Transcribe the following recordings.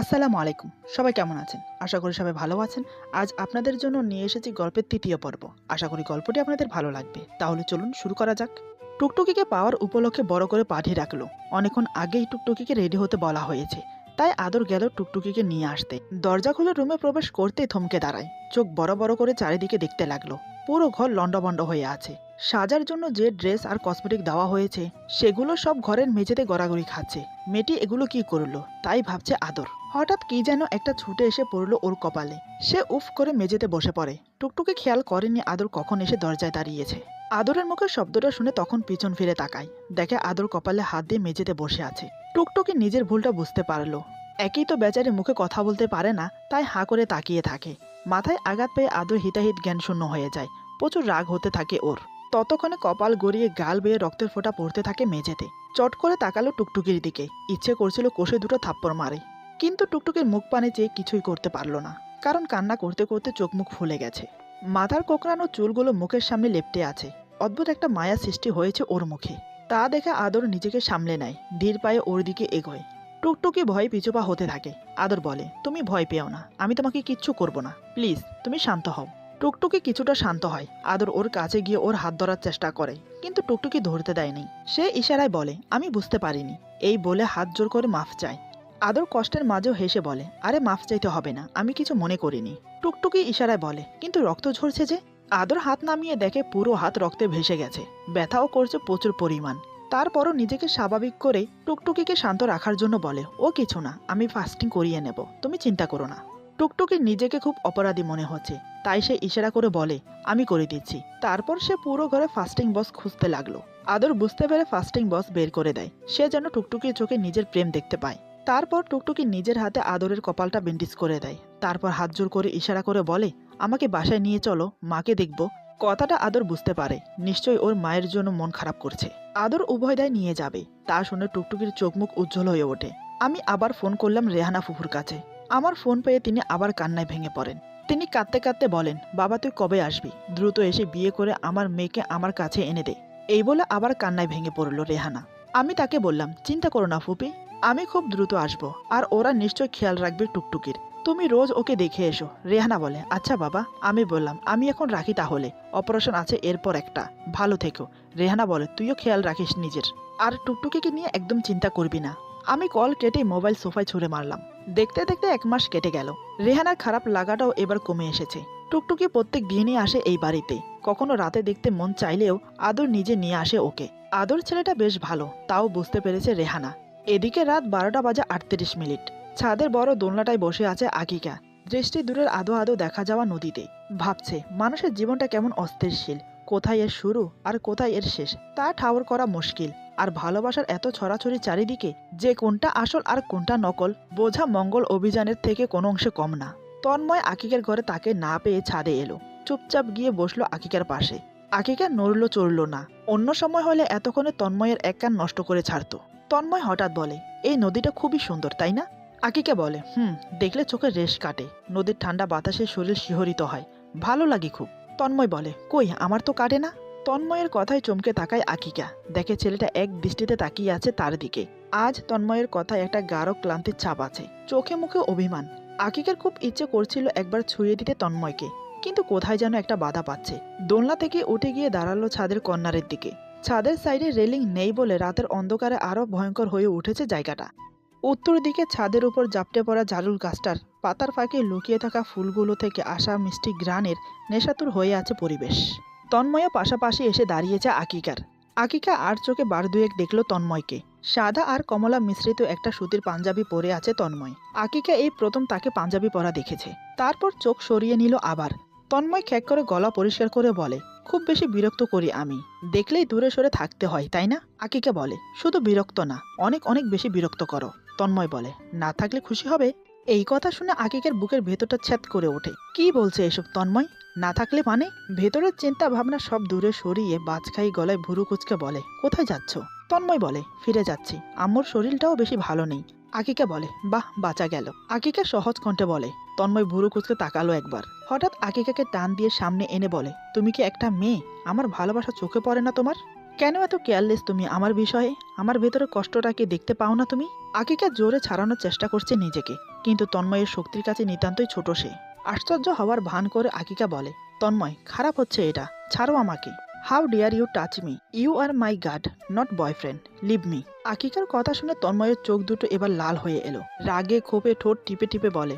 আসসালামু আলাইকুম। সবাই কেমন আছেন? আশা করি সবাই ভালো আছেন। আজ আপনাদের জন্য নিয়ে এসেছি গল্পের ৩য় পর্ব। আশা করি গল্পটি আপনাদের ভালো লাগবে। তাহলে চলুন শুরু করা যাক। টুকটুকিকে পাওয়ার উপলক্ষে বড় করে পাঠিয়ে রাখলো। অনেকক্ষণ আগেই টুকটুকিকে রেডি হতে বলা হয়েছে। তাই আদর গেল টুকটুকিকে নিয়ে আসতে। দরজা খুলে রুমে প্রবেশ করতেই থমকে দাঁড়ায়। চোখ বড় বড় করে চারিদিকে দেখতে লাগলো। পুরো ঘর লণ্ডভণ্ড হয়ে আছে। সাজার জন্য যে ড্রেস আর কসমেটিক দেওয়া হয়েছে সেগুলো সব ঘরের মেঝেতে গড়াগড়ি খাচ্ছে। মেয়েটি এগুলো কি করলো তাই ভাবছে আদর। হঠাৎ কি যেন একটা ছুটে এসে পড়লো ওর কপালে। সে উফ করে মেঝেতে বসে পড়ে। টুকটুকি খেয়াল করেনি আদর কখন এসে দরজায় দাঁড়িয়েছে। আদরের মুখের শব্দটা শুনে তখন পিছন ফিরে তাকায়। দেখে আদর কপালে হাত দিয়ে মেঝেতে বসে আছে। টুকটুকি নিজের ভুলটা বুঝতে পারলো। একই তো বেচারি মুখে কথা বলতে পারে না, তাই হাঁ করে তাকিয়ে থাকে। মাথায় আঘাত পেয়ে আদর হিতাহিত জ্ঞানশূন্য হয়ে যায়। প্রচুর রাগ হতে থাকে ওর। ততক্ষণে কপাল গড়িয়ে গাল বেয়ে রক্তের ফোঁটা পড়তে থাকে মেঝেতে। চট করে তাকালো টুকটুকির দিকে। ইচ্ছে করছিল কষে দুটো থাপ্পড় মারে, কিন্তু টুকটুকির মুখ পানে চেয়ে কিছুই করতে পারল না। কারণ কান্না করতে করতে চোখ মুখ ফুলে গেছে। মাথার কোঁকড়ানো চুলগুলো মুখের সামনে লেপ্টে আছে। অদ্ভুত একটা মায়া সৃষ্টি হয়েছে ওর মুখে। তা দেখে আদর নিজেকে সামলে নেয়, ধীর পায়ে ওর দিকে এগোয়। টুকটুকি ভয়ে পিছুপা হতে থাকে। আদর বলে, তুমি ভয় পেও না, আমি তোমাকে কিচ্ছু করব না, প্লিজ তুমি শান্ত হও। টুকটুকি কিছুটা শান্ত হয়। আদর ওর কাছে গিয়ে ওর হাত ধরার চেষ্টা করে, কিন্তু টুকটুকি ধরতে দেয়নি। সে ইশারায় বলে, আমি বুঝতে পারিনি। এই বলে হাত জোর করে মাফ চায়। আদর কষ্টের মাঝেও হেসে বলে, আরে মাফ চাইতে হবে না, আমি কিছু মনে করিনি। টুকটুকি ইশারায় বলে, কিন্তু রক্ত ঝরছে যে। আদর হাত নামিয়ে দেখে পুরো হাত রক্তে ভেসে গেছে। ব্যথাও করছে প্রচুর পরিমাণ। তারপরও নিজেকে স্বাভাবিক করে টুকটুকিকে শান্ত রাখার জন্য বলে, ও কিছু না, আমি ফাস্টিং করিয়ে নেব, তুমি চিন্তা করো না। টুকটুকি নিজেকে খুব অপরাধী মনে হচ্ছে, তাই সে ইশারা করে বলে, আমি করে দিচ্ছি। তারপর সে পুরো ঘরে ফাস্টিং বক্স খুঁজতে লাগলো। আদর বুঝতে পেরে ফাস্টিং বক্স বের করে দেয়। সে যেন টুকটুকির চোখে নিজের প্রেম দেখতে পায়। তারপর টুকটুকি নিজের হাতে আদরের কপালটা ব্যান্ডেজ করে দেয়। তারপর হাত জোর করে ইশারা করে বলে, আমাকে বাসায় নিয়ে চলো, মাকে দেখব। কথাটা আদর বুঝতে পারে, নিশ্চয়ই ওর মায়ের জন্য মন খারাপ করছে। আদর উভয়দায় নিয়ে যাবে। তা শুনে টুকটুকির চোখ মুখ উজ্জ্বল হয়ে ওঠে। আমি আবার ফোন করলাম রেহানা ফুফুর কাছে। আমার ফোন পেয়ে তিনি আবার কান্নায় ভেঙে পড়েন। তিনি কাঁদতে কাঁদতে বলেন, বাবা তুই কবে আসবি? দ্রুত এসে বিয়ে করে আমার মেয়েকে আমার কাছে এনে দে। এই বলে আবার কান্নায় ভেঙে পড়ল রেহানা। আমি তাকে বললাম, চিন্তা করো না ফুপি, আমি খুব দ্রুত আসবো, আর ওরা নিশ্চয় খেয়াল রাখবে টুকটুকির। তুমি রোজ ওকে দেখে এসো। রেহানা বলে, আচ্ছা বাবা। আমি বললাম, আমি এখন রাখি তাহলে, অপারেশন আছে এরপর একটা, ভালো থেকো। রেহানা বলে, তুইও খেয়াল রাখিস নিজের, আর টুকটুকিকে নিয়ে একদম চিন্তা করবি না। আমি কল কেটে মোবাইল সোফায় ছুঁড়ে মারলাম। দেখতে দেখতে 1 মাস কেটে গেল। রেহানার খারাপ লাগাটাও এবার কমে এসেছে। টুকটুকি প্রত্যেক দিনই আসে এই বাড়িতে। কখনো রাতে দেখতে মন চাইলেও আদর নিজে নিয়ে আসে ওকে। আদর ছেলেটা বেশ ভালো, তাও বুঝতে পেরেছে রেহানা। এদিকে রাত 12টা বাজে 38 মিনিট। ছাদের বড় দোলনাটায় বসে আছে আকিকা। দৃষ্টি দূরের আদো আদো দেখা যাওয়া নদীতে। ভাবছে, মানুষের জীবনটা কেমন অস্থিরশীল। কোথায় এর শুরু আর কোথায় এর শেষ তা ঠাউর করা মুশকিল। আর ভালোবাসার এত ছড়াছড়ি চারিদিকে, যে কোনটা আসল আর কোনটা নকল বোঝা মঙ্গল অভিযানের থেকে কোনো অংশে কম না। তন্ময় আকিকার ঘরে তাকে না পেয়ে ছাদে এলো। চুপচাপ গিয়ে বসলো আকিকার পাশে। আকিকা নড়ল চড়ল না। অন্য সময় হলে এতক্ষণে তন্ময়ের এক কান নষ্ট করে ছাড়তো। তন্ময় হঠাৎ বলে, এই নদীটা খুবই সুন্দর তাই না? আকিকা বলে, দেখলে চোখের রেশ কাটে। নদীর ঠান্ডা বাতাসে শরীর শিহরিত হয়, ভালো লাগে খুব। তন্ময় বলে, কই আমার তো কাটে না। তন্ময়ের কথায় চমকে তাকায় আকিকা। দেখে ছেলেটা এক দৃষ্টিতে তাকিয়ে আছে তার দিকে। আজ তন্ময়ের কথায় একটা গাঢ় ক্লান্তির ছাপ আছে, চোখে মুখে অভিমান। আকিকার খুব ইচ্ছে করছিল একবার ছুঁয়ে দিতে তন্ময়কে, কিন্তু কোথায় যেন একটা বাধা পাচ্ছে। দোলনা থেকে উঠে গিয়ে দাঁড়ালো ছাদের কর্নারের দিকে। ছাদের সাইডে রেলিং নেই বলে রাতের অন্ধকারে আরো ভয়ঙ্কর হয়ে উঠেছে জায়গাটা। উত্তর দিকে ছাদের উপর জাপটে পড়া জারুল গাছটার পাতার ফাঁকে লুকিয়ে থাকা ফুলগুলো থেকে আসা মিষ্টি ঘ্রাণের নেশাতুর হয়ে আছে পরিবেশ। তন্ময় পাশাপাশি এসে দাঁড়িয়েছে আকিকার। আকিকা আর চোখে বার দুয়েক দেখলো তন্ময়কে। সাদা আর কমলা মিশ্রিত একটা সুতির পাঞ্জাবি পরে আছে তন্ময়। আকিকা এই প্রথম তাকে পাঞ্জাবি পরা দেখেছে। তারপর চোখ সরিয়ে নিল আবার। তন্ময় খ্যাক করে গলা পরিষ্কার করে বলে, খুব বেশি বিরক্ত করি আমি, দেখলেই দূরে সরে থাকতে হয় তাই না? আকিকা বলে, শুধু বিরক্ত না, অনেক অনেক বেশি বিরক্ত করো। তন্ময় বলে, না থাকলে খুশি হবে? এই কথা শুনে আকিকার বুকের ভেতরটা ছ্যাদ করে ওঠে। কি বলছে এসব তন্ময়? না থাকলে মানে? ভেতরের চিন্তা ভাবনা সব দূরে সরিয়ে বাজখাই গলায় ভুরু কুচকে বলে, কোথায় যাচ্ছ? তন্ময় বলে, ফিরে যাচ্ছি, আম্মুর শরীরটাও বেশি ভালো নেই। আকিকা বলে, বাহ বাঁচা গেল। আকিকা সহজ কণ্ঠে বলে। তন্ময় ভুরু কুচকে তাকালো একবার। হঠাৎ আকিকাকে টান দিয়ে সামনে এনে বলে, তুমি কি একটা মেয়ে? আমার ভালোবাসা চোখে পড়ে না তোমার? কেন এত কেয়ারলেস তুমি আমার বিষয়ে? আমার ভেতরে কষ্টটা কি দেখতে পাও না তুমি? আকিকা জোরে ছাড়ানোর চেষ্টা করছে নিজেকে, কিন্তু তন্ময়ের শক্তির কাছে নিতান্তই ছোট সে। আশ্চর্য হওয়ার ভান করে আকিকা বলে, তন্ময়, খারাপ হচ্ছে এটা, ছাড়ো আমাকে। How dare you touch me? You are my guard, not boyfriend, leave me. আকিকার কথা শুনে তন্ময়ের চোখ দুটো এবার লাল হয়ে এলো। রাগে ক্ষোভে ঠোঁট টিপে টিপে বলে,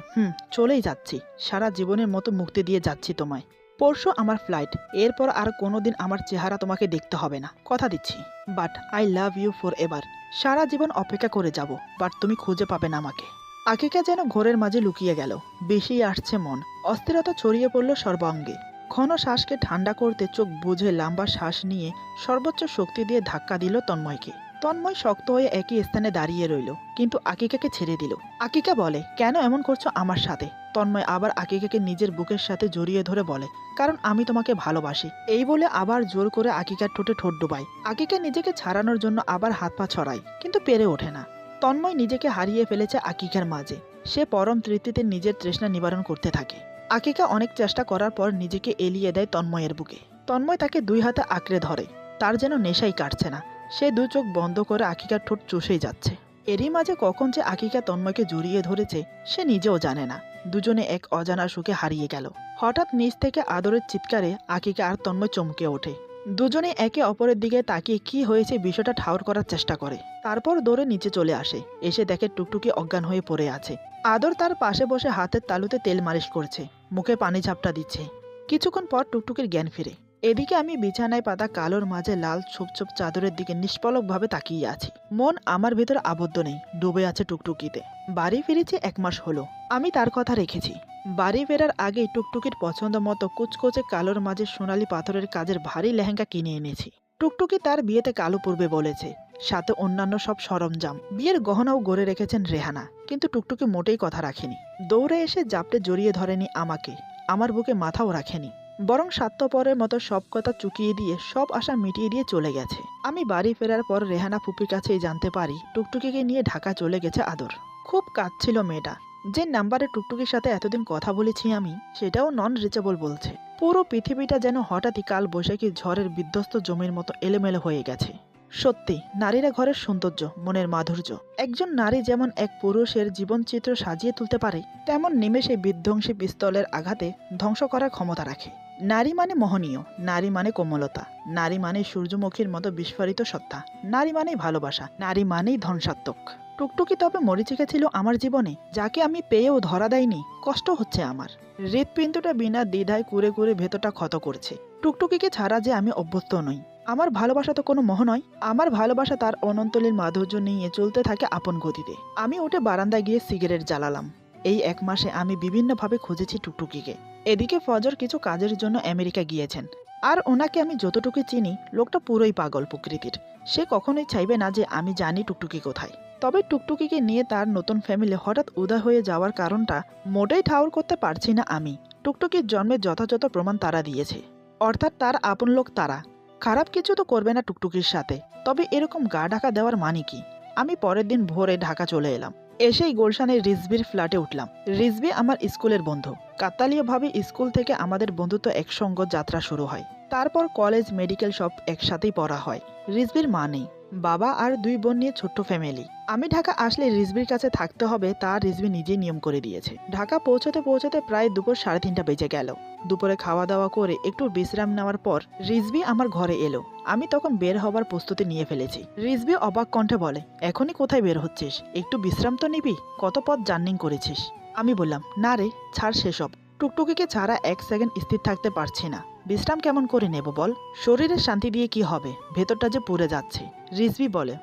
চলেই যাচ্ছি, সারা জীবনের মতো মুক্তি দিয়ে যাচ্ছি তোমায়। পরশু আমার ফ্লাইট, এরপর আর কোনোদিন আমার চেহারা তোমাকে দেখতে হবে না, কথা দিচ্ছি। But I love you forever. সারা জীবন অপেক্ষা করে যাব, বাট তুমি খুঁজে পাবে না আমাকে। আকিকা যেন ঘোরের মাঝে লুকিয়ে গেল। বেশি আসছে মন, অস্থিরতা ছড়িয়ে পড়ল সর্বাঙ্গে। ঘন শ্বাসকে ঠান্ডা করতে চোখ বুঝে লম্বা শ্বাস নিয়ে সর্বোচ্চ শক্তি দিয়ে ধাক্কা দিল তন্ময়কে। তন্ময় শক্ত হয়ে একই স্থানে দাঁড়িয়ে রইল, কিন্তু আকিকাকে ছেড়ে দিল। আকিকা বলে, কেন এমন করছো আমার সাথে? তন্ময় আবার আকিকাকে নিজের বুকের সাথে জড়িয়ে ধরে বলে, কারণ আমি তোমাকে ভালোবাসি। এই বলে আবার জোর করে আকিকার ঠোঁটে ঠোঁট ডুবায়। আকিকা নিজেকে ছাড়ানোর জন্য আবার হাত পা ছড়ায়, কিন্তু পেরে ওঠে না। তন্ময় নিজেকে হারিয়ে ফেলেছে আকিকার মাঝে। সে পরম তৃপ্তিতে নিজের তৃষ্ণা নিবারণ করতে থাকে। আকিকা অনেক চেষ্টা করার পর নিজেকে এলিয়ে দেয় তন্ময়ের বুকে। তন্ময় তাকে দুই হাতে আঁকড়ে ধরে, তার যেন নেশাই কাটছে না। সে দু চোখ বন্ধ করে আকিকার ঠোঁট চুষেই যাচ্ছে। এরই মাঝে কখন যে আকিকা তন্ময়কে জড়িয়ে ধরেছে সে নিজেও জানে না। দুজনে এক অজানা সুখে হারিয়ে গেল। হঠাৎ নিচ থেকে আদরের চিৎকারে আকিকা আর তন্ময় চমকে ওঠে। দুজনে একে অপরের দিকে তাকিয়ে কি হয়েছে বিষয়টা ঠাউর করার চেষ্টা করে। তারপর দৌড়ে নিচে চলে আসে। এসে দেখে টুকটুকি অজ্ঞান হয়ে পড়ে আছে। আদর তার পাশে বসে হাতের তালুতে তেল মালিশ করছে, মুখে পানি ঝাপটা দিচ্ছে। কিছুক্ষণ পর টুকটুকির জ্ঞান ফিরে। এদিকে আমি বিছানায় পাতা কালোর মাঝে লাল ছোপ ছোপ চাদরের দিকে নিষ্পলকভাবে তাকিয়ে আছি। মন আমার ভেতর আবদ্ধ নেই, ডুবে আছে টুকটুকিতে। বাড়ি ফিরেছি 1 মাস হলো। আমি তার কথা রেখেছি। বাড়ি ফেরার আগেই টুকটুকির পছন্দ মতো কুচকোচে কালোর মাঝে সোনালি পাথরের কাজের ভারী লেহেঙ্গা কিনে এনেছি। টুকটুকি তার বিয়েতে কালো পরবে বলেছে, সাথে অন্যান্য সব সরঞ্জাম। বিয়ের গহনাও গড়ে রেখেছেন রেহানা, কিন্তু টুকটুকি মোটেই কথা রাখেনি। দৌড়ে এসে জাপটে জড়িয়ে ধরেনি আমাকে, আমার বুকে মাথাও রাখেনি, বরং স্বার্থপরের মতো সব কথা চুকিয়ে দিয়ে সব আশা মিটিয়ে দিয়ে চলে গেছে। আমি বাড়ি ফেরার পর রেহানা ফুপির কাছেই জানতে পারি টুকটুকিকে নিয়ে ঢাকা চলে গেছে আদর। খুব কাঁদছিল মেয়েটা। যে নাম্বারে টুকটুকির সাথে এতদিন কথা বলেছি আমি, সেটাও নন রিচেবল বলছে। পুরো পৃথিবীটা যেন হঠাৎই কাল বৈশাখী ঝড়ের বিধ্বস্ত জমির মতো এলোমেলো হয়ে গেছে। সত্যি, নারীরা ঘরের সৌন্দর্য, মনের মাধুর্য। একজন নারী যেমন এক পুরুষের জীবনচিত্র সাজিয়ে তুলতে পারে, তেমন নিমেষে বিধ্বংসী পিস্তলের আঘাতে ধ্বংস করার ক্ষমতা রাখে। নারী মানে মোহনীয়, নারী মানে কোমলতা, নারী মানে সূর্যমুখীর মতো বিস্ফোরিত সত্তা, নারী মানেই ভালোবাসা, নারী মানেই ধ্বংসাত্মক। টুকটুকি তবে মরিচিকা ছিল আমার জীবনে, যাকে আমি পেয়েও ধরা দেয়নি। কষ্ট হচ্ছে আমার। হৃৎপিণ্ডটা বিনা দ্বিধায় কুরে কুরে ভেতরটা ক্ষত করছে। টুকটুকিকে ছাড়া যে আমি অভ্যস্ত নই। আমার ভালোবাসা তো কোনো মোহ নয়। আমার ভালোবাসা তার অনন্তলীল মাধুর্য নিয়ে চলতে থাকে আপন গতিতে। আমি উঠে বারান্দায় গিয়ে সিগারেট জ্বালালাম। এই 1 মাসে আমি বিভিন্নভাবে খুঁজেছি টুকটুকিকে। এদিকে ফজর কিছু কাজের জন্য আমেরিকা গিয়েছেন। আর ওনাকে আমি যতটুকু চিনি, লোকটা পুরোই পাগল প্রকৃতির। সে কখনোই চাইবে না যে আমি জানি টুকটুকি কোথায়। তবে টুকটুকিকে নিয়ে তার নতুন ফ্যামিলি হঠাৎ উদয় হয়ে যাওয়ার কারণটা মোটেই ঠাউর করতে পারছি না আমি। টুকটুকির জন্মের যথাযথ প্রমাণ তারা দিয়েছে, অর্থাৎ তার আপন লোক তারা। খারাপ কিছু তো করবে না টুকটুকির সাথে, তবে এরকম গা ঢাকা দেওয়ার মানে কি? আমি পরের দিন ভোরে ঢাকা চলে এলাম। এসেই গুলশানের রিজভির ফ্ল্যাটে উঠলাম। রিজভি আমার স্কুলের বন্ধু। কাকতালীয়ভাবে স্কুল থেকে আমাদের বন্ধুত্ব একসঙ্গ যাত্রা শুরু হয়। তারপর কলেজ, মেডিকেল সব একসাথেই পড়া হয়। রিজভির মা নেই, বাবা আর 2 বোন নিয়ে ছোট্ট ফ্যামিলি। আমি ঢাকা আসলে রিজভির কাছে থাকতে হবে, তা রিজভি নিজেই নিয়ম করে দিয়েছে। ঢাকা পৌঁছতে পৌঁছতে প্রায় দুপুর 3:30 বেজে গেল। দুপুরে খাওয়া দাওয়া করে একটু বিশ্রাম নেওয়ার পর রিজভি আমার ঘরে এলো। আমি তখন বের হবার প্রস্তুতি নিয়ে ফেলেছি। রিজভি অবাক কণ্ঠে বলে, এখনই কোথায় বের হচ্ছিস? একটু বিশ্রাম তো নিবি, কত পথ জার্নিং করেছিস। আমি বললাম, না রে, ছাড় সেসব। টুকটুকিকে ছাড়া 1 সেকেন্ড স্থির থাকতে পারছি না। বিশ্রাম কেমন করে নেব বল? শরীরের শান্তি দিয়ে কি হবে, ভেতরটা যে পুড়ে যাচ্ছে। রিজভি বলে,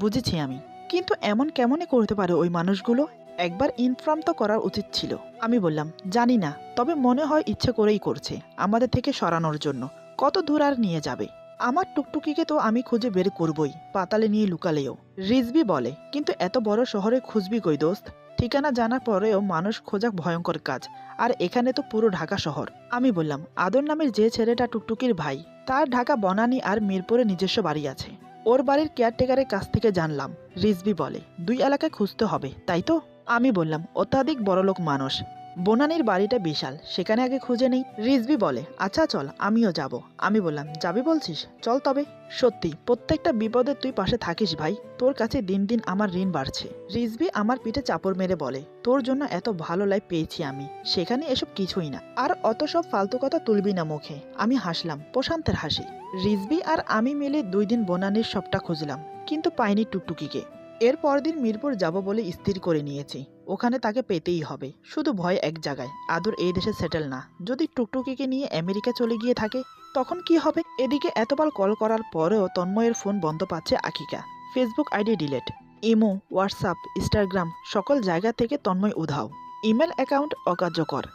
বুঝেছি আমি, কিন্তু এমন কেমনে করতে পারে ওই মানুষগুলো? একবার ইনফর্ম তো করার উচিত ছিল। আমি বললাম, জানি না, তবে মনে হয় ইচ্ছে করেই করছে, আমাদের থেকে সরানোর জন্য। কত দূর আর নিয়ে যাবে? আমার টুকটুকিকে তো আমি খুঁজে বের করবই, পাতালে নিয়ে লুকালেও। রিজভি বলে, কিন্তু এত বড় শহরে খুঁজবি কই দোস্ত? ঠিকানা জানার পরেও মানুষ খোঁজা ভয়ঙ্কর কাজ, আর এখানে তো পুরো ঢাকা শহর। আমি বললাম, আদর নামের যে ছেলেটা টুকটুকির ভাই, তার ঢাকা বনানী আর মিরপুরে নিজস্ব বাড়ি আছে। ওর বাড়ির কেয়ারটেকারের কাছ থেকে জানলাম। রিজভি বলে, 2 এলাকায় খুঁজতে হবে, তাই তো? আমি বললাম, অত্যাধিক বড়লোক মানুষ, বনানীর বাড়িটা বিশাল, সেখানে আগে খুঁজে নেই। রিজভি বলে, আচ্ছা চল, আমিও যাব। আমি বললাম, যাবি বলছিস, চল তবে। সত্যি প্রত্যেকটা বিপদে তুই পাশে থাকিস ভাই, তোর কাছে দিন দিন আমার ঋণ বাড়ছে। রিজভি আমার পিঠে চাপড় মেরে বলে, তোর জন্য এত ভালো লাইফ পেয়েছি আমি, সেখানে এসব কিছুই না, আর অত সব ফালতু কথা তুলবি না মুখে। আমি হাসলাম, প্রশান্তের হাসি। রিজভি আর আমি মিলে 2 দিন বনানীর সবটা খুঁজলাম, কিন্তু পাইনি টুকটুকিকে। এর পরদিন মিরপুর যাব বলে স্থির করে নিয়েছি। ওখানে তাকে পেতেই হবে, শুধু ভয় এক জায়গায়, আদর এই দেশে সেটেল না। যদি টুকটুকিকে নিয়ে আমেরিকা চলে গিয়ে থাকে তখন কি হবে? এদিকে এতবার কল করার পরেও তন্ময়ের ফোন বন্ধ পাচ্ছে আকিকা। Facebook ID delete, imo, WhatsApp, Instagram সকল জায়গা থেকে তন্ময় উধাও, ইমেল অ্যাকাউন্ট অকার্যকর।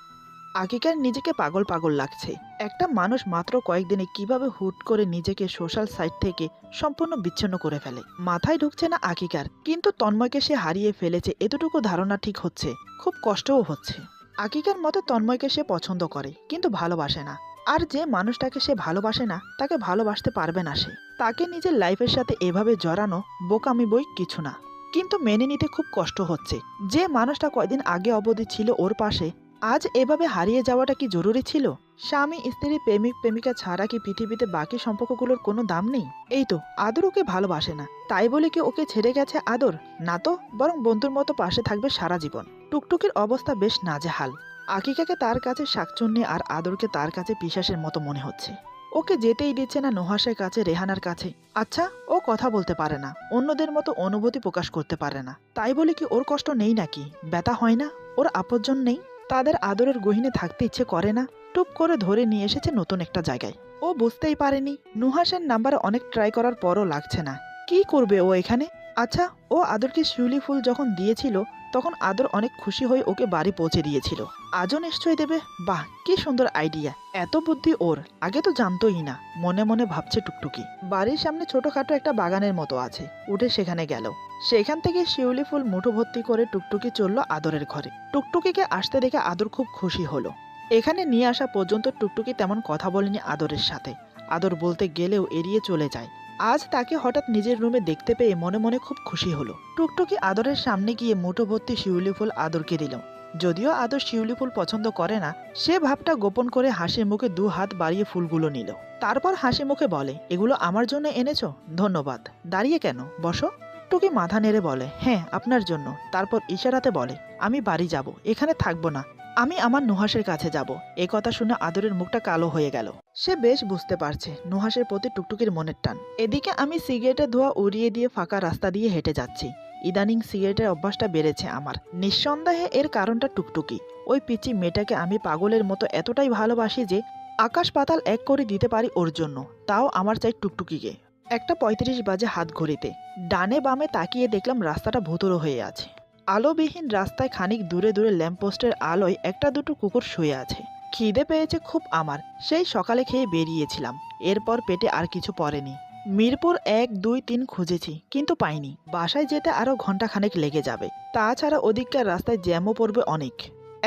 আকিকার নিজেকে পাগল পাগল লাগছে। একটা মানুষ মাত্র কয়েকদিনে কিভাবে হুট করে নিজেকে সোশ্যাল সাইট থেকে সম্পূর্ণ বিচ্ছিন্ন করে ফেলে, মাথায় ঢুকছে না আকিকার। কিন্তু তন্ময়কে সে হারিয়ে ফেলেছে এতটুকু ধারণা ঠিক হচ্ছে, খুব কষ্টও হচ্ছে। আকিকার মতে তন্ময়কে সে পছন্দ করে কিন্তু ভালোবাসে না। আর যে মানুষটাকে সে ভালোবাসে না তাকে ভালোবাসতে পারবে না সে। তাকে নিজের লাইফের সাথে এভাবে জড়ানো বোকামি বই কিছু না। কিন্তু মেনে নিতে খুব কষ্ট হচ্ছে, যে মানুষটা কয়দিন আগে অবধি ছিল ওর পাশে, আজ এভাবে হারিয়ে যাওয়াটা কি জরুরি ছিল? স্বামী স্ত্রী প্রেমিক প্রেমিকা ছাড়া কি পৃথিবীতে বাকি সম্পর্কগুলোর কোনো দাম নেই? এই তো, আদর ওকে ভালোবাসে না, তাই বলে কি ওকে ছেড়ে গেছে আদর? না তো, বরং বন্ধুর মতো পাশে থাকবে সারা জীবন। টুকটুকির অবস্থা বেশ নাজেহাল। আকিকাকে তার কাছে শাকচুন্নি আর আদরকে তার কাছে পিশাচের মতো মনে হচ্ছে। ওকে যেতেই দিচ্ছে না নুহাসের কাছে, রেহানার কাছে। আচ্ছা, ও কথা বলতে পারে না, অন্যদের মতো অনুভূতি প্রকাশ করতে পারে না, তাই বলে কি ওর কষ্ট নেই নাকি? ব্যথা হয় না? ওর আপনজন নেই? তাদের আদরের গহীনে থাকতে ইচ্ছে করে না? টুপ করে ধরে নিয়ে এসেছে নতুন একটা জায়গায়। ও বুঝতেই পারেনি, নুহাসের নাম্বারে অনেক ট্রাই করার পরও লাগছে না। কি করবে ও এখানে? আচ্ছা, ও আদরকে শিউলি ফুল যখন দিয়েছিল তখন আদর অনেক খুশি হয়ে ওকে বাড়ি পৌঁছে দিয়েছিল। আজও নিশ্চয়ই দেবে। বাহ, কি সুন্দর আইডিয়া, এত বুদ্ধি ওর, আগে তো জানতোই না, মনে মনে ভাবছে টুকটুকি। বাড়ির সামনে ছোটখাটো একটা বাগানের মতো আছে, উঠে সেখানে গেল। সেখান থেকে শিউলি ফুল মুঠো ভর্তি করে টুকটুকি চলল আদরের ঘরে। টুকটুকিকে আসতে দেখে আদর খুব খুশি হলো। এখানে নিয়ে আসা পর্যন্ত টুকটুকি তেমন কথা বলেনি আদরের সাথে, আদর বলতে গেলেও এড়িয়ে চলে যায়। আজ তাকে হঠাৎ নিজের রুমে দেখতে পেয়ে মনে মনে খুব খুশি হলো। টুকটুকি আদরের সামনে গিয়ে মুঠো ভর্তি শিউলি ফুল আদরকে দিল। যদিও আদর শিউলি ফুল পছন্দ করে না, সে ভাবটা গোপন করে হাসি মুখে 2 হাত বাড়িয়ে ফুলগুলো নিল। তারপর হাসি মুখে বলে, এগুলো আমার জন্য এনেছো? ধন্যবাদ। দাঁড়িয়ে কেন, বসো। টুকি মাথা নেড়ে বলে, হ্যাঁ, আপনার জন্য। তারপর ইশারাতে বলে, আমি বাড়ি যাব, এখানে থাকবো না, আমি আমার নুহাসের কাছে যাব। এ কথা শুনে আদরের মুখটা কালো হয়ে গেল। সে বেশ বুঝতে পারছে নুহাসের প্রতি টুকটুকির মনের টান। এদিকে আমি সিগারেটের ধোঁয়া উড়িয়ে দিয়ে ফাঁকা রাস্তা দিয়ে হেঁটে যাচ্ছি। ইদানিং সিগারেটের অভ্যাসটা বেড়েছে আমার। নিঃসন্দেহে এর কারণটা টুকটুকি। ওই পিচি মেয়েটাকে আমি পাগলের মতো এতটাই ভালোবাসি যে আকাশ পাতাল এক করে দিতে পারি ওর জন্য, তাও আমার চাই টুকটুকিকে। 1:35 বাজে হাত ঘড়িতে। ডানে বামে তাকিয়ে দেখলাম রাস্তাটা ভুতুড়ো হয়ে আছে। আলোবিহীন রাস্তায় খানিক দূরে দূরে ল্যাম্পপোস্টের আলোয় একটা দুটো কুকুর শুয়ে আছে। খিদে পেয়েছে খুব আমার, সেই সকালে খেয়ে বেরিয়েছিলাম। এরপর পেটে আর কিছু পড়েনি। মিরপুর 1, 2, 3 খুঁজেছি কিন্তু পাইনি। বাসায় যেতে আরো ঘন্টাখানেক লেগে যাবে। তাছাড়া ওদিককার রাস্তায় জ্যামও পড়বে অনেক।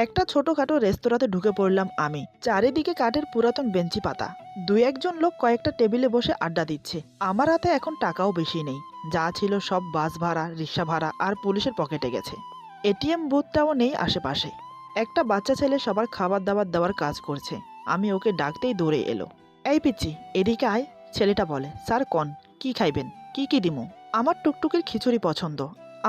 একটা ছোটখাটো রেস্তোরাঁতে ঢুকে পড়লাম আমি। চারিদিকে কাঠের পুরাতন বেঞ্চি পাতা। 2-1 জন লোক কয়েকটা টেবিলে বসে আড্ডা দিচ্ছে। আমার হাতে এখন টাকাও বেশি নেই, যা ছিল সব বাস ভাড়া, রিক্সা ভাড়া আর পুলিশের পকেটে গেছে। এটিএম বুথটাও নেই আশেপাশে। একটা বাচ্চা ছেলে সবার খাবার দাবার দেওয়ার কাজ করছে। আমি ওকে ডাকতেই দৌড়ে এলো। এই পিচ্ছি, এদিকে আয়। ছেলেটা বলে, স্যার কন, কি খাইবেন, কি দিমু? আমার টুকটুকির খিচুড়ি পছন্দ,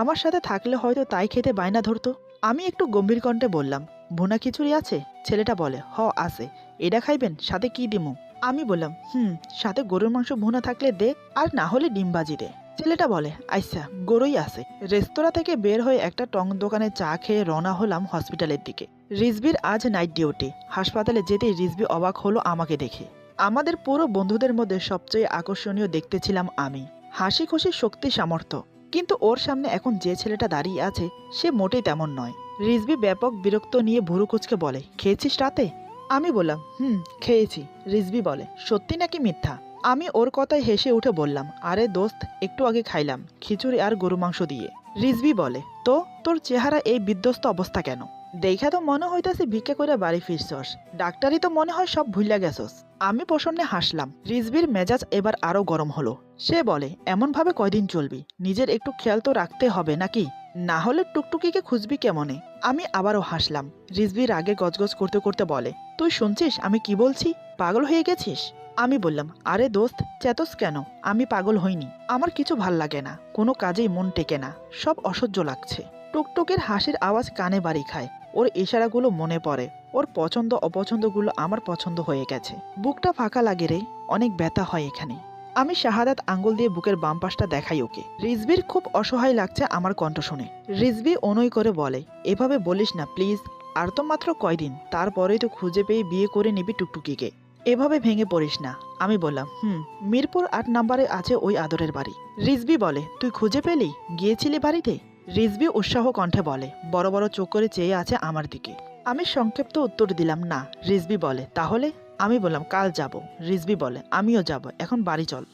আমার সাথে থাকলে হয়তো তাই খেতে বায়না ধরতো। আমি একটু গম্ভীর কণ্ঠে বললাম, ভুনা খিচুড়ি আছে? ছেলেটা বলে, হ আছে। এটা খাইবেন, সাথে কি দিমু? আমি বললাম, সাথে গরুর মাংস ভুনা থাকলে দে, আর না হলে ডিম ভাজি দে। ছেলেটা বলে, আচ্ছা, গরুই আছে। রেস্তোরাঁ থেকে বের হয়ে একটা টং দোকানে চা খেয়ে রওনা হলাম হসপিটালের দিকে। রিজবির আজ নাইট ডিউটি। হাসপাতালে যেতেই রিজবি অবাক হলো আমাকে দেখে। আমাদের পুরো বন্ধুদের মধ্যে সবচেয়ে আকর্ষণীয় দেখতে ছিলাম আমি। হাসি খুশি, শক্তি, সামর্থ্য। কিন্তু ওর সামনে এখন যে ছেলেটা দাঁড়িয়ে আছে সে মোটেই তেমন নয়। রিজবি ব্যাপক বিরক্ত নিয়ে ভুরু কুচকে বলে, খেয়েছিস রাতে? আমি বললাম, খেয়েছি। রিজবি বলে, সত্যি নাকি মিথ্যা? আমি ওর কথায় হেসে উঠে বললাম, আরে দোস্ত, একটু আগে খাইলাম খিচুড়ি আর গরু মাংস দিয়ে। রিজবি বলে, তো তোর চেহারা এই বিধ্বস্ত অবস্থা কেন? দেখা তো মনে হইতাছে ভিক্ষা করে বাড়ি ফিরছস, ডাক্তারই তো মনে হয় সব ভুইলা গেছস। আমি প্রসন্নে হাসলাম। রিজবির মেজাজ এবার আরো গরম হলো। সে বলে, এমন ভাবে কয়দিন চলবি? নিজের একটু খেয়াল তো রাখতে হবে নাকি? না হলে টুকটুকিকে খুঁজবি কেমনে? আমি আবারও হাসলাম। রিজভি রাগে গজগজ করতে করতে বলে, তুই শুনছিস আমি কি বলছি? পাগল হয়ে গেছিস? আমি বললাম, আরে দোস্ত চেতস কেন? আমি পাগল হইনি। আমার কিছু ভাল লাগে না, কোনো কাজেই মন টেকে না, সব অসহ্য লাগছে। টুকটুকের হাসির আওয়াজ কানে বাড়ি খায়। ওর ইশারাগুলো মনে পড়ে। ওর পছন্দ অপছন্দগুলো আমার পছন্দ হয়ে গেছে। বুকটা ফাঁকা লাগে রে, অনেক ব্যথা হয় এখানে। আমি শাহাদাত আঙ্গুল দিয়ে বুকের বাম পাশটা দেখাই ওকে। রিজভির খুব অসহায় লাগছে আমার কণ্ঠ শুনে। রিজভি অনুই করে বলে, এভাবে বলিস না প্লিজ, আর তো মাত্র কয়দিন, তারপরেই তো খুঁজে পেয়ে বিয়ে করে নিবি টুকটুকিকে। এভাবে ভেঙে পড়িস না। আমি বললাম, মিরপুর ৮ নম্বরে আছে ওই আদরের বাড়ি। রিজভি বলে, তুই খুঁজে পেলি? গিয়েছিলি বাড়িতে? রিজভি উৎসাহ কণ্ঠে বলে, বড় বড় চোখ করে চেয়ে আছে আমার দিকে। আমি সংক্ষিপ্ত উত্তর দিলাম না। রিজভি বলে, তাহলে? আমি বললাম, কাল যাব। রিজভি বলে, আমিও যাব, এখন বাড়ি চল।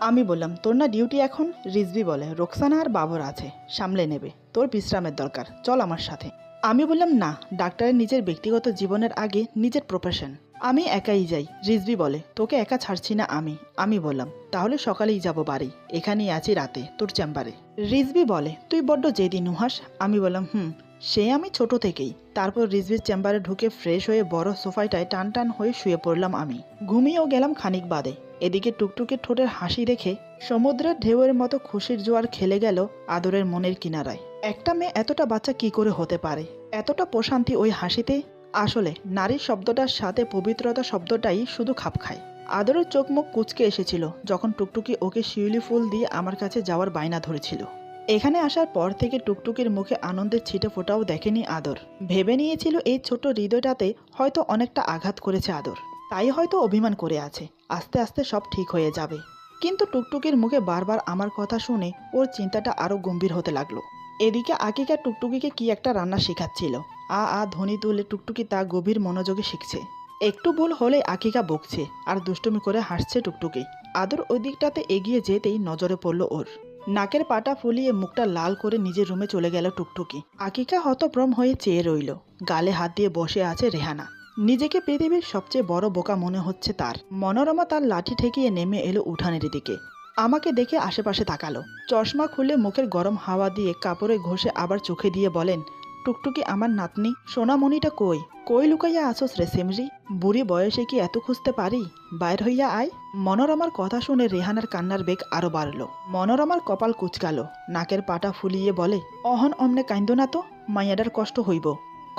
আমি বললাম, তোর না ডিউটি এখন? রিজভি বলে, রোকসানা আর বাবর আছে, সামলে নেবে, তোর বিশ্রামের দরকার, চল আমার সাথে। আমি বললাম, না, ডাক্তারের নিজের ব্যক্তিগত জীবনের আগে নিজের প্রফেশন, আমি একাই যাই। রিজভি বলে, তোকে একা ছাড়ছি না আমি। আমি বললাম, তাহলে সকালেই যাব বাড়ি, এখানেই আছি রাতে তোর চেম্বারে। রিজভি বলে, তুই বড্ড জেদি নুহাস। আমি বললাম, সে আমি ছোট থেকেই। তারপর রিজভির চেম্বারে ঢুকে ফ্রেশ হয়ে বড় সোফাটায় টান টান হয়ে শুয়ে পড়লাম আমি। ঘুমিয়েও গেলাম খানিক বাদে। এদিকে টুকটুকের ঠোঁটের হাসি দেখে সমুদ্রের ঢেউয়ের মতো খুশির জোয়ার খেলে গেল আদরের মনের কিনারায়। একটা মেয়ে এতটা বাচ্চা কি করে হতে পারে? এতটা প্রশান্তি ওই হাসিতে। আসলে নারী শব্দটার সাথে পবিত্রতা শব্দটাই শুধু খাপ খায়। আদরের চোখ মুখ কুঁচকে এসেছিল যখন টুকটুকি ওকে শিউলি ফুল দিয়ে আমার কাছে যাওয়ার বায়না ধরেছিল। এখানে আসার পর থেকে টুকটুকির মুখে আনন্দের ছিটে ফোটাও দেখেনি আদর। ভেবে নিয়েছিল এই ছোট হৃদয়টাতে হয়তো অনেকটা আঘাত করেছে আদর, তাই হয়তো অভিমান করে আছে, আস্তে আস্তে সব ঠিক হয়ে যাবে। কিন্তু টুকটুকির মুখে বারবার আমার কথা শুনে ওর চিন্তাটা আরও গম্ভীর হতে লাগলো। এদিকে আকিকা টুকটুকিকে কি একটা রান্না শেখাচ্ছিল। আ ধ্বনি তুলে টুকটুকি তা গভীর মনোযোগে শিখছে। একটু ভুল হলে আকিকা বকছে আর দুষ্টুমি করে হাসছে টুকটুকি। আদর ওই দিকটাতে এগিয়ে যেতেই নজরে পড়ল ওর। নাকের পাটা ফুলিয়ে মুখটা লাল করে নিজের রুমে চলে গেল টুকটুকি। আকিকা হতভ্রম হয়ে চেয়ে রইল। গালে হাত দিয়ে বসে আছে রেহানা। নিজেকে পৃথিবীর সবচেয়ে বড় বোকা মনে হচ্ছে তার। মনোরমা তার লাঠি ঠেকিয়ে নেমে এলো উঠানের দিকে। আমাকে দেখে আশেপাশে তাকালো। চশমা খুলে মুখের গরম হাওয়া দিয়ে কাপড়ে ঘষে আবার চোখে দিয়ে বলেন, টুকটুকি আমার নাতনি, সোনামণিটা কই? কই লুকাইয়া আসোস রে সিমরি? বুড়ি বয়সে কি এত খুঁজতে পারি? বাইর হইয়া আয়। মনোরমার কথা শুনে রেহানার কান্নার বেগ আরো বাড়ল। মনোরমার কপাল কুচকালো, নাকের পাটা ফুলিয়ে বলে, অহন অমনে কাইন্দ না তো, মাইয়াডার কষ্ট হইব।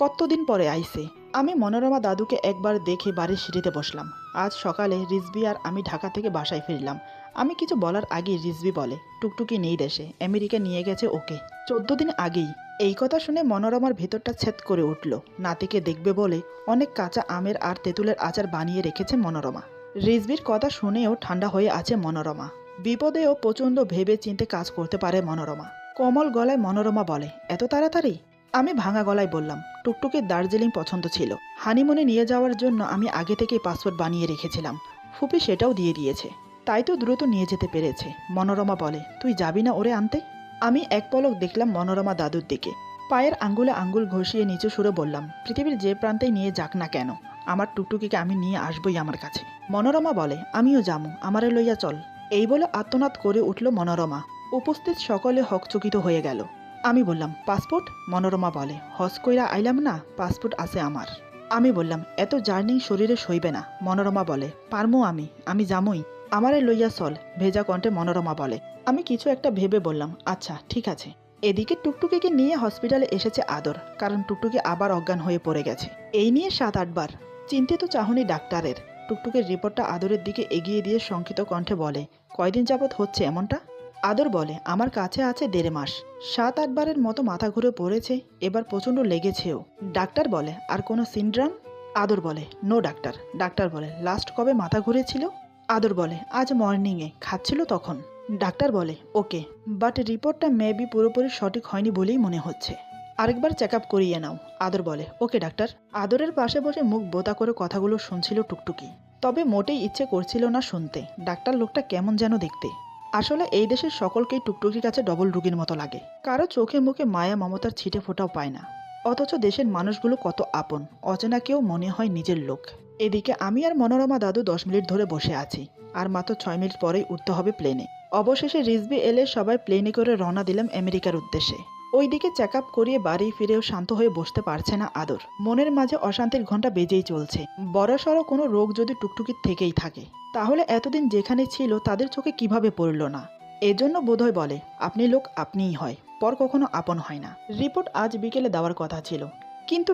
কতদিন পরে আইছে। আমি মনোরমা দাদুকে একবার দেখে বাড়ির সিঁড়িতে বসলাম। আজ সকালে রিজভি আর আমি ঢাকা থেকে বাসায় ফিরলাম। আমি কিছু বলার আগেই রিজভি বলে, টুকটুকি নেই দেশে, আমেরিকা নিয়ে গেছে ওকে 14 দিন আগেই। এই কথা শুনে মনোরমার ভেতরটা ছেদ করে উঠল। নাতিকে দেখবে বলে অনেক কাঁচা আমের আর তেঁতুলের আচার বানিয়ে রেখেছে মনোরমা। রিজভির কথা শুনেও ঠান্ডা হয়ে আছে মনোরমা। বিপদেও প্রচণ্ড ভেবে চিন্তে কাজ করতে পারে মনোরমা। কোমল গলায় মনোরমা বলে, এত তাড়াতাড়ি? আমি ভাঙা গলায় বললাম, টুকটুকির দার্জিলিং পছন্দ ছিল, হানিমুনে নিয়ে যাওয়ার জন্য আমি আগে থেকেই পাসপোর্ট বানিয়ে রেখেছিলাম। ফুপি সেটাও দিয়ে দিয়েছে, তাই তো দ্রুত নিয়ে যেতে পেরেছে। মনোরমা বলে, তুই যাবি না ওরে আনতে? আমি এক পলক দেখলাম মনোরমা দাদুর দিকে। পায়ের আঙ্গুলে আঙ্গুল ঘষিয়ে নিচু সুরে বললাম, পৃথিবীর যে প্রান্তেই নিয়ে যাক না কেন, আমার টুকটুকিকে আমি নিয়ে আসবই আমার কাছে। মনোরমা বলে, আমিও যামু, আমারে লইয়া চল। এই বলে আত্মনাদ করে উঠল মনোরমা। উপস্থিত সকলে হকচকিত হয়ে গেল। আমি বললাম, পাসপোর্ট? মনোরমা বলে, হজ কইরা আইলাম না, পাসপোর্ট আছে আমার। আমি বললাম, এত জার্নি শরীরে সইবে না। মনোরমা বলে, পারমু আমি যামুই, আমারে লইয়া চল। ভেজা কণ্ঠে মনোরমা বলে। আমি কিছু একটা ভেবে বললাম, আচ্ছা ঠিক আছে। এদিকে টুকটুকিকে নিয়ে হসপিটালে এসেছে আদর, কারণ টুকটুকি আবার অজ্ঞান হয়ে পড়ে গেছে। এই নিয়ে 7-8 বার চিন্তিত চাহনি ডাক্তারের। টুকটুকির রিপোর্টটা আদরের দিকে এগিয়ে দিয়ে শঙ্কিত কণ্ঠে বলে, কয়দিন যাবৎ হচ্ছে এমনটা? আদর বলে, আমার কাছে আছে 1.5 মাস। 7-8 বারের মতো মাথা ঘুরে পড়েছে, এবার প্রচণ্ড লেগেছেও। ডাক্তার বলে, আর কোনো সিনড্রাম? আদর বলে, নো ডাক্তার। ডাক্তার বলে, লাস্ট কবে মাথা ঘুরেছিল? আদর বলে, আজ মর্নিংয়ে খাচ্ছিল তখন। ডাক্তার বলে, ওকে, বাট রিপোর্টটা মেবি পুরোপুরি সঠিক হয়নি বলেই মনে হচ্ছে, আরেকবার চেক আপ করিয়ে নাও। আদর বলে, ওকে ডাক্তার। আদরের পাশে বসে মুখ বোতা করে কথাগুলো শুনছিল টুকটুকি, তবে মোটেই ইচ্ছে করছিল না শুনতে। ডাক্তার লোকটা কেমন যেন দেখতে। আসলে এই দেশের সকলকেই টুকটুকির কাছে ডবল রুগীর মতো লাগে। কারো চোখে মুখে মায়া মমতার ছিটে ফোটাও পায় না, অথচ দেশের মানুষগুলো কত আপন, অচেনা কেউ মনে হয় নিজের লোক। এদিকে আমি আর মনোরমা দাদু 10 মিনিট ধরে বসে আছি, আর মাত্র 6 মিনিট পরেই উঠতে হবে প্লেনে। অবশেষে রিজভি এলে সবাই প্লেনে করে রওনা দিলাম আমেরিকার উদ্দেশ্যে। ওইদিকে চেক আপ করিয়ে বাড়ি ফিরেও শান্ত হয়ে বসতে পারছে না আদর। মনের মাঝে অশান্তির ঘণ্টা বেজেই চলছে। বড়সড় কোনো রোগ যদি টুকটুকির থেকেই থাকে, তাহলে এতদিন যেখানে ছিল তাদের চোখে কিভাবে পড়ল না? এজন্য বোধহয় বলে, আপনি লোক আপনিই হয়, পর কখনো আপন হয় না। রিপোর্ট আজ বিকেলে দেওয়ার কথা ছিল, কিন্তু